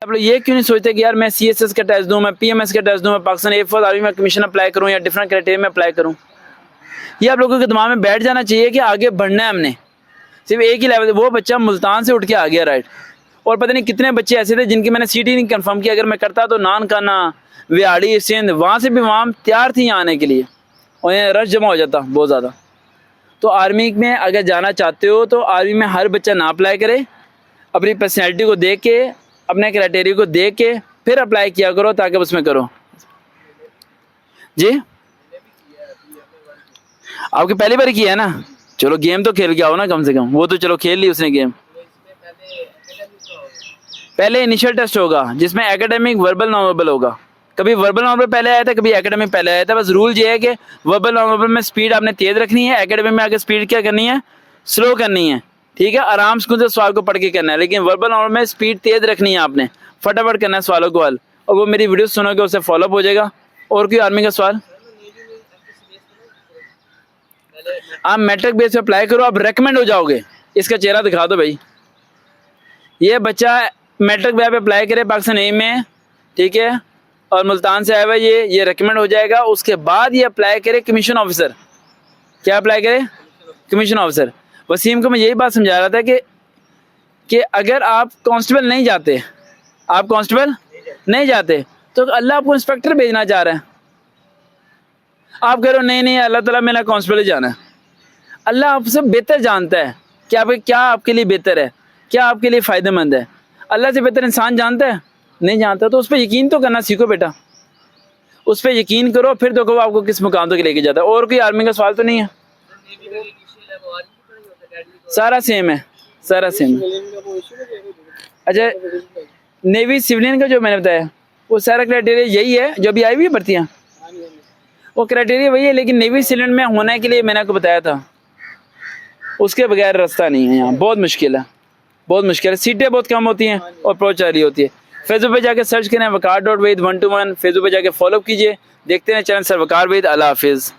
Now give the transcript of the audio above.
आप लोग ये क्यों नहीं सोचते कि यार मैं CSS का टेस्ट दूं, मैं PMS का टेस्ट दूं, मैं पाकिस्तान एयरफोर्स आर्मी में कमीशन अप्लाई करूं या डिफरेंट क्राइटेरिया में अप्लाई करूं? ये आप लोगों के दिमाग में बैठ जाना चाहिए कि आगे बढ़ना है हमने। सिर्फ एक ही लेवल, वो बच्चा मुल्तान से उठ के आ गया राइट, और पता नहीं कितने बच्चे ऐसे थे जिनकी मैंने सीट ही नहीं कंफर्म किया। अगर मैं करता तो नानकाना, विहाड़ी, सिंध, वहाँ से भी वहाँ तैयार थी आने के लिए, और यहाँ रश जमा हो जाता बहुत ज़्यादा। तो आर्मी में अगर जाना चाहते हो तो आर्मी में हर बच्चा ना अप्लाई करे, अपनी पर्सनैलिटी को देख के, अपने क्राइटेरिया को देख के फिर अप्लाई किया करो, ताकि उसमें करो। जी आपकी पहली बार किया है ना? चलो गेम तो खेल के आओ ना कम से कम, वो तो चलो खेल ली उसने गेम। पहले इनिशियल टेस्ट होगा जिसमें एकेडमिक, वर्बल, नॉन वर्बल होगा। कभी वर्बल नॉन वर्बल पहले आया था, कभी एकेडमिक पहले आया था। बस रूल ये है कि वर्बल नॉन वर्बल में स्पीड आपने तेज रखनी है, एकेडमिक में आगे स्पीड क्या करनी है, स्लो करनी है। ठीक है, आराम से सवाल को पढ़ के करना है, लेकिन वर्बल नॉन वर्बल में स्पीड तेज रखनी है, आपने फटाफट करना है सवालों को हल। और वो मेरी वीडियो सुनोगे उससे फॉलोअप हो जाएगा। और कोई आर्मी का सवाल? आप मैट्रिक बेस पे अप्लाई करो, आप रेकमेंड हो जाओगे। इसका चेहरा दिखा दो भाई, ये बच्चा मैट्रिक बेस पे अप्लाई करे पाकिस्तान एम में, ठीक है, और मुल्तान से आया हुआ, ये रेकमेंड हो जाएगा। उसके बाद ये अप्लाई करे कमीशन ऑफिसर। क्या अप्लाई करे? Commission officer. वसीम को मैं यही बात समझा रहा था कि अगर आप कांस्टेबल नहीं जाते, आप कांस्टेबल नहीं जाते तो अल्लाह आपको इंस्पेक्टर भेजना चाह रहा है। आप कह रहे हो नहीं अल्लाह ताला मेरा कांस्टेबल ही जाना है। अल्लाह आपसे बेहतर जानता है कि आप क्या आपके लिए बेहतर है, क्या आपके लिए फ़ायदेमंद है। अल्लाह से बेहतर इंसान जानता है? नहीं जानता। तो उस पर यकीन तो करना सीखो बेटा, उस पर यकीन करो, फिर देखो आपको किस मुकाम तक लेके जाता है। और कोई आर्मी का सवाल तो नहीं है? सारा सेम है, सारा सेम है। अच्छा, नेवी सिविलियन का जो मैंने बताया वो सारा क्राइटेरिया यही है जो अभी आई हुई है भर्तियाँ, वो क्राइटेरिया वही है। लेकिन नेवी सिविलियन में होने के लिए मैंने आपको बताया था, उसके बगैर रास्ता नहीं है। यहाँ बहुत मुश्किल है, बहुत मुश्किल है। सीटें बहुत कम होती हैं और अप्रोच आ रही होती है। फेसबुक पे जाके सर्च करें वकार.वहीद 121, फेसबुक पे जाके फॉलो कीजिए। देखते हैं चैनल सर वकार वहीद। अल्लाह हाफिज़।